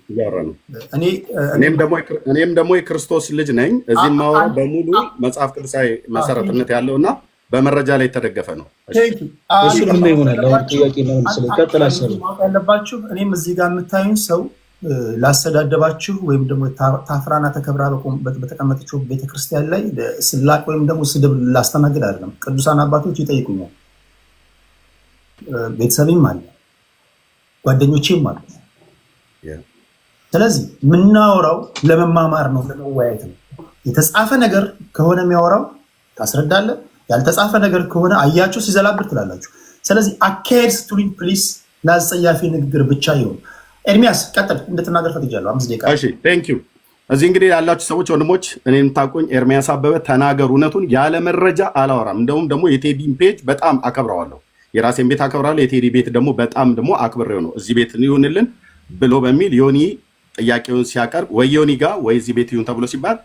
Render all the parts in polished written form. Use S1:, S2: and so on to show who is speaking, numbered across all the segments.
S1: እያወራ ነው።
S2: እኔ
S1: እኔም ደግሞ የክርስቶስ ልጅ ነኝ። እዚህ ማወራው በሙሉ መጽሐፍ ቅዱሳዊ መሰረትነት ያለውና በመረጃ ላይ የተደገፈ ነው።
S3: እሱ ምን ይሆናል? አሁን ጥያቄ ነው
S2: ያለባችሁ። እኔም እዚህ ጋር የምታዩን ሰው ላሰዳደባችሁ ወይም ደግሞ ታፍራና ተከብራ በተቀመጠችው ቤተክርስቲያን ላይ ስላቅ ወይም ደግሞ ስድብ ላስተናግድ አይደለም። ቅዱሳን አባቶች ይጠይቁኛል። ቤተሰብም አለ፣ ጓደኞቼም አሉ። ስለዚህ የምናወራው ለመማማር ነው፣ ለመወያየት ነው። የተጻፈ ነገር ከሆነ የሚያወራው ታስረዳለህ፣ ያልተጻፈ ነገር ከሆነ አያችሁ ሲዘላብር ትላላችሁ። ስለዚህ አካሄድ ስትሉኝ ፕሊስ ለአጸያፊ ንግግር ብቻ ይሁን። ኤርሚያስ ቀጥል፣ እንድትናገር ፈትጃለሁ። 5 ደቂቃ።
S1: እሺ ቴንክ ዩ። እዚህ እንግዲህ ያላችሁ ሰዎች ወንድሞች፣ እኔን ታውቁኝ፣ ኤርሚያስ አበበ ተናገሩ። እውነቱን ያለ መረጃ አላወራም። እንደውም ደግሞ የቴዲን ፔጅ በጣም አከብረዋለሁ። የራሴን ቤት አከብራለሁ። የቴዲ ቤት ደግሞ በጣም ደግሞ አክብሬው ነው እዚህ ቤት ይሁንልን ብሎ በሚል ዮኒ ጥያቄውን ሲያቀርብ ወይ ዮኒ ጋር ወይ እዚህ ቤት ይሁን ተብሎ ሲባል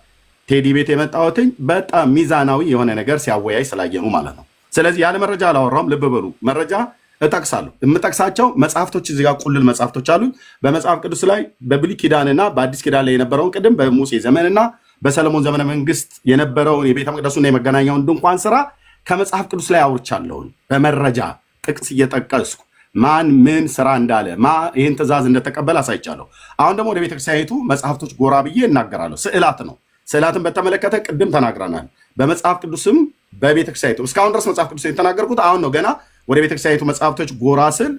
S1: ቴዲ ቤት የመጣሁትኝ በጣም ሚዛናዊ የሆነ ነገር ሲያወያይ ስላየኑ ማለት ነው። ስለዚህ ያለ መረጃ አላወራም። ልብ በሉ፣ መረጃ እጠቅሳለሁ። የምጠቅሳቸው መጽሐፍቶች እዚህ ጋር ቁልል መጽሐፍቶች አሉ። በመጽሐፍ ቅዱስ ላይ በብሉይ ኪዳንና በአዲስ ኪዳን ላይ የነበረውን ቅድም በሙሴ ዘመንና በሰለሞን ዘመነ መንግስት የነበረውን የቤተ መቅደሱና የመገናኛውን ድንኳን ስራ ከመጽሐፍ ቅዱስ ላይ አውርቻለሁ። በመረጃ ጥቅስ እየጠቀስኩ ማን ምን ስራ እንዳለ ይህን ትእዛዝ እንደተቀበለ አሳይቻለሁ። አሁን ደግሞ ወደ ቤተክርስቲያኒቱ መጽሐፍቶች ጎራ ብዬ እናገራለሁ። ስዕላት ነው። ስዕላትን በተመለከተ ቅድም ተናግረናል። በመጽሐፍ ቅዱስም በቤተክርስቲያኒቱ እስካሁን ድረስ መጽሐፍ ቅዱስ የተናገርኩት አሁን ነው። ገና ወደ ቤተክርስቲያኒቱ መጽሐፍቶች ጎራ ስል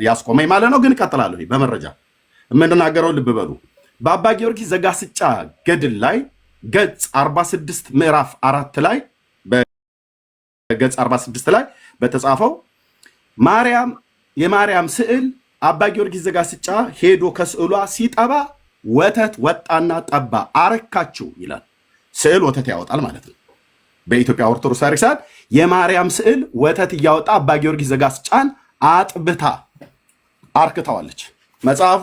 S1: ያስቆመኝ ማለት ነው። ግን እቀጥላለሁ። በመረጃ የምንናገረው ልብ በሉ። በአባ ጊዮርጊስ ዘጋስጫ ገድል ላይ ገጽ 46 ምዕራፍ 4 ላይ በገጽ 46 ላይ በተጻፈው የማርያም ስዕል አባ ጊዮርጊስ ዘጋስጫ ሄዶ ከስዕሏ ሲጠባ ወተት ወጣና ጠባ አረካችው ይላል። ስዕል ወተት ያወጣል ማለት ነው። በኢትዮጵያ ኦርቶዶክስ ታሪክ የማርያም ስዕል ወተት እያወጣ አባ ጊዮርጊስ ዘጋስጫን አጥብታ አርክተዋለች። መጽሐፉ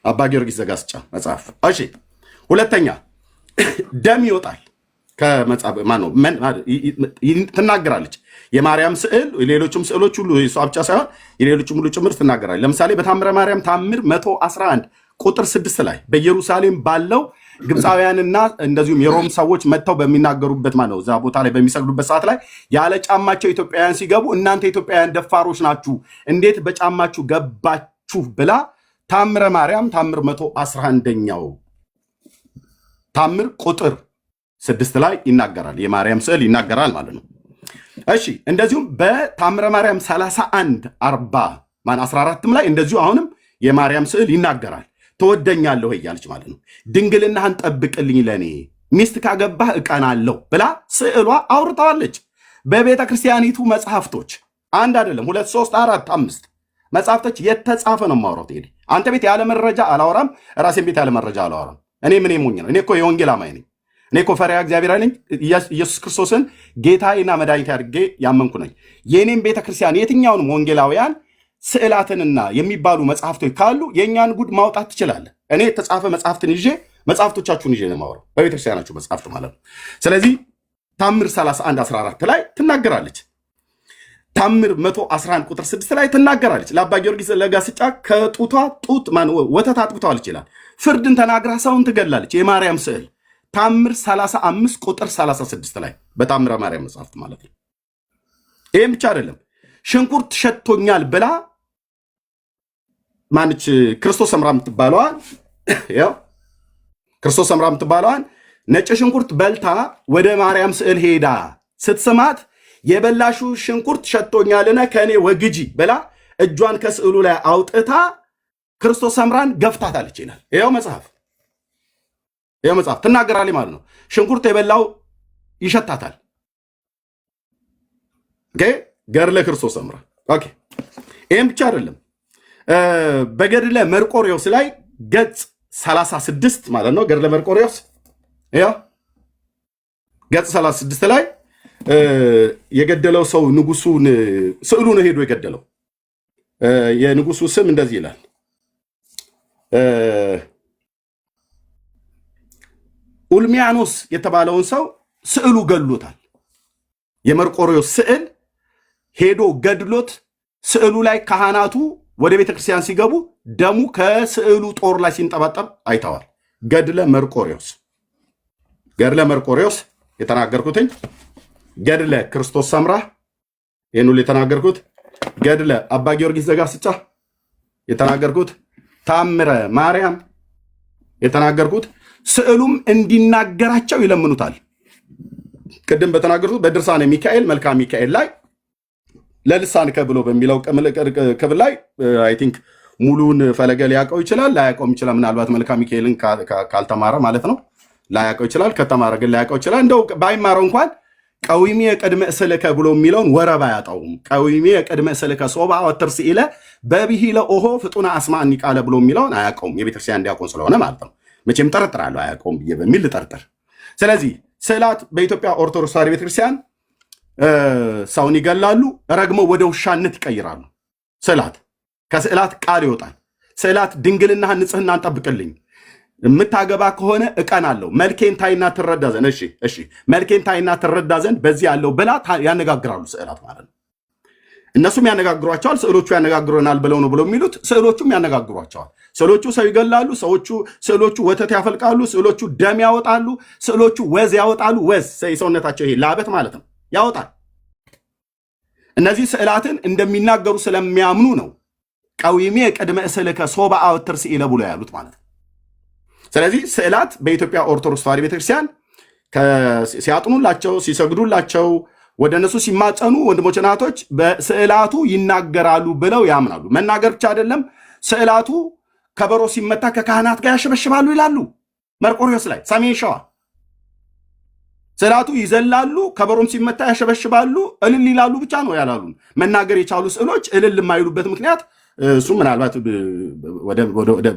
S1: አባ ጊዮርጊስ ዘጋስጫ መጽሐፍ። እሺ፣ ሁለተኛ ደም ይወጣል ከመጽሐፍ ማነው ትናገራለች። የማርያም ስዕል ሌሎችም ስዕሎች ሁሉ እሷ ብቻ ሳይሆን የሌሎችም ሁሉ ጭምር ትናገራለች። ለምሳሌ በታምረ ማርያም ታምር 111 ቁጥር 6 ላይ በኢየሩሳሌም ባለው ግብፃውያንና እንደዚሁም የሮም ሰዎች መጥተው በሚናገሩበት ነው እዛ ቦታ ላይ በሚሰግዱበት ሰዓት ላይ ያለ ጫማቸው ኢትዮጵያውያን ሲገቡ እናንተ ኢትዮጵያውያን ደፋሮች ናችሁ፣ እንዴት በጫማችሁ ገባችሁ ብላ ታምረ ማርያም ታምር 111ኛው ታምር ቁጥር 6 ላይ ይናገራል። የማርያም ስዕል ይናገራል ማለት ነው። እሺ፣ እንደዚሁም በታምረ ማርያም 31 40 14ም ላይ እንደዚሁ አሁንም የማርያም ስዕል ይናገራል። ትወደኛለህ እያለች ማለት ነው። ድንግልናህን ጠብቅልኝ፣ ለኔ ሚስት ካገባህ እቀናለሁ ብላ ስዕሏ አውርተዋለች። በቤተ ክርስቲያኒቱ መጽሐፍቶች አንድ አይደለም 2 3 4 5 መጽሐፍቶች የተጻፈ ነው የማወራው። ቴዲ አንተ ቤት ያለ መረጃ አላወራም፣ ራሴን ቤት ያለ መረጃ አላወራም። እኔ ምን ሞኝ ነው? እኔ እኮ የወንጌል አማኝ ነኝ። እኔ እኮ ፈሪሃ እግዚአብሔር ነኝ። ኢየሱስ ክርስቶስን ጌታዬና መድኃኒቴ አድርጌ ያመንኩ ነኝ። የእኔም ቤተክርስቲያን የትኛውንም ወንጌላውያን ስዕላትንና የሚባሉ መጽሐፍቶች ካሉ የእኛን ጉድ ማውጣት ትችላለህ። እኔ የተጻፈ መጽሐፍትን ይዤ መጽሐፍቶቻችሁን ይዤ ነው የማወራው፣ በቤተክርስቲያናችሁ መጽሐፍት ማለት ነው። ስለዚህ ታምር 31 14 ላይ ትናገራለች። ታምር 111 ቁጥር 6 ላይ ትናገራለች። ለአባ ጊዮርጊስ ዘጋስጫ ከጡቷ ጡት ወተት አጥብተዋለች ይላል። ፍርድን ተናግራ ሰውን ትገላለች። የማርያም ስዕል ታምር 35 ቁጥር 36 ላይ በታምረ ማርያም መጽሐፍት ማለት ነው። ይህም ብቻ አይደለም። ሽንኩርት ሸቶኛል ብላ ማንች ክርስቶስ ሰምራ የምትባለዋን ክርስቶስ ሰምራ የምትባለዋን ነጭ ሽንኩርት በልታ ወደ ማርያም ስዕል ሄዳ ስትስማት የበላሹ ሽንኩርት ሸቶኛልና ከእኔ ወግጂ ብላ እጇን ከስዕሉ ላይ አውጥታ ክርስቶስ ሰምራን ገፍታታለች ይላል። ይኸው መጽሐፍ ትናገራለች ማለት ነው። ሽንኩርት የበላው ይሸታታል። ገድለ ክርስቶስ ሰምራ። ይህም ብቻ አይደለም። በገድለ መርቆሬዎስ ላይ ገጽ 36 ማለት ነው። ገድለ መርቆሬዎስ ገጽ 36 ላይ የገደለው ሰው ንጉሱን ስዕሉ ነው ሄዶ የገደለው። የንጉሱ ስም እንደዚህ ይላል። ኡልሚያኖስ የተባለውን ሰው ስዕሉ ገድሎታል። የመርቆሬዎስ ስዕል ሄዶ ገድሎት ስዕሉ ላይ ካህናቱ ወደ ቤተክርስቲያን ሲገቡ ደሙ ከስዕሉ ጦር ላይ ሲንጠባጠብ አይተዋል። ገድለ መርቆሬዎስ የተናገርኩትኝ፣ ገድለ ክርስቶስ ሰምራ ይህን ሁሉ የተናገርኩት፣ ገድለ አባ ጊዮርጊስ ዘጋስጫ የተናገርኩት፣ ታምረ ማርያም የተናገርኩት፣ ስዕሉም እንዲናገራቸው ይለምኑታል። ቅድም በተናገርኩት በድርሳነ ሚካኤል መልክዓ ሚካኤል ላይ ለልሳን ከብሎ በሚለው ክፍል ላይ አይ ቲንክ ሙሉን ፈለገ ሊያውቀው ይችላል፣ ላያውቀውም ይችላል። ምናልባት መልክዓ ሚካኤልን ካልተማረ ማለት ነው። ላያውቀው ይችላል፣ ከተማረ ግን ላያውቀው ይችላል። እንደው ባይማረው እንኳን ቀዊሜ የቅድመ እስልከ ብሎ የሚለውን ወረባ አያጣውም። ቀዊሜ የቅድመ እስልከ ሶባ ወትርስ ኢለ በብሂለ ኦሆ ፍጡና አስማዕኒ ቃለ ብሎ የሚለውን አያውቀውም። የቤተክርስቲያን ዲያቆን ስለሆነ ማለት ነው። መቼም ጠርጥራለሁ አያውቀውም ብዬ በሚል ልጠርጥር። ስለዚህ ስዕላት በኢትዮጵያ ኦርቶዶክስ ተዋሕዶ ቤተክርስቲያን ሰውን ይገላሉ፣ ረግመው ወደ ውሻነት ይቀይራሉ። ስዕላት ከስዕላት ቃል ይወጣል። ስዕላት ድንግልናህን ንጽህናን ጠብቅልኝ፣ የምታገባ ከሆነ እቀናለሁ፣ መልኬን ታይና ትረዳ ዘንድ እሺ መልኬን ታይና ትረዳ ዘንድ በዚህ ያለው ብላ ያነጋግራሉ። ስዕላት ማለት ነው። እነሱም ያነጋግሯቸዋል። ስዕሎቹ ያነጋግሩናል ብለው ነው ብለው የሚሉት፣ ስዕሎቹም ያነጋግሯቸዋል። ስዕሎቹ ሰው ይገላሉ፣ ስዕሎቹ ወተት ያፈልቃሉ፣ ስዕሎቹ ደም ያወጣሉ፣ ስዕሎቹ ወዝ ያወጣሉ። ወዝ የሰውነታቸው ይሄ ላበት ማለት ነው ያወጣል። እነዚህ ስዕላትን እንደሚናገሩ ስለሚያምኑ ነው ቀዊሜ ቅድመ እስልከ ሶባ አወትር ሲኢለ ብሎ ያሉት ማለት ነው። ስለዚህ ስዕላት በኢትዮጵያ ኦርቶዶክስ ተዋሕዶ ቤተክርስቲያን ሲያጥኑላቸው፣ ሲሰግዱላቸው፣ ወደ እነሱ ሲማጸኑ ወንድሞች እናቶች በስዕላቱ ይናገራሉ ብለው ያምናሉ። መናገር ብቻ አይደለም፣ ስዕላቱ ከበሮ ሲመታ ከካህናት ጋር ያሸበሽባሉ ይላሉ። መርቆሬዎስ ላይ ሰሜን ሸዋ ስዕላቱ ይዘላሉ፣ ከበሮም ሲመታ ያሸበሽባሉ፣ እልል ይላሉ ብቻ ነው ያላሉ። መናገር የቻሉ ስዕሎች እልል የማይሉበት ምክንያት እሱ ምናልባት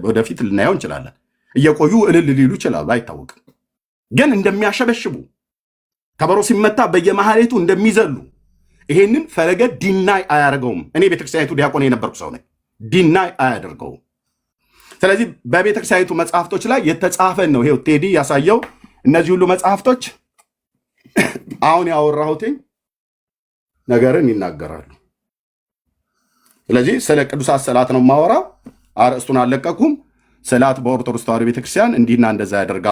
S1: ወደፊት ልናየው እንችላለን። እየቆዩ እልል ሊሉ ይችላሉ፣ አይታወቅም። ግን እንደሚያሸበሽቡ ከበሮ ሲመታ በየመሃሌቱ እንደሚዘሉ ይሄንን ፈለገ ዲናይ አያደርገውም። እኔ ቤተክርስቲያኒቱ ዲያቆን የነበርኩ ሰው ነኝ። ዲናይ አያደርገውም። ስለዚህ በቤተክርስቲያኒቱ መጽሐፍቶች ላይ የተጻፈን ነው። ይሄው ቴዲ ያሳየው እነዚህ ሁሉ መጽሐፍቶች አሁን ያወራሁትኝ ነገርን ይናገራሉ። ስለዚህ ስለ ቅዱሳት ስዕላት ነው የማወራው። አርእስቱን አልለቀኩም። ስዕላት በኦርቶዶክስ ተዋሕዶ ቤተክርስቲያን እንዲህና እንደዛ ያደርጋል።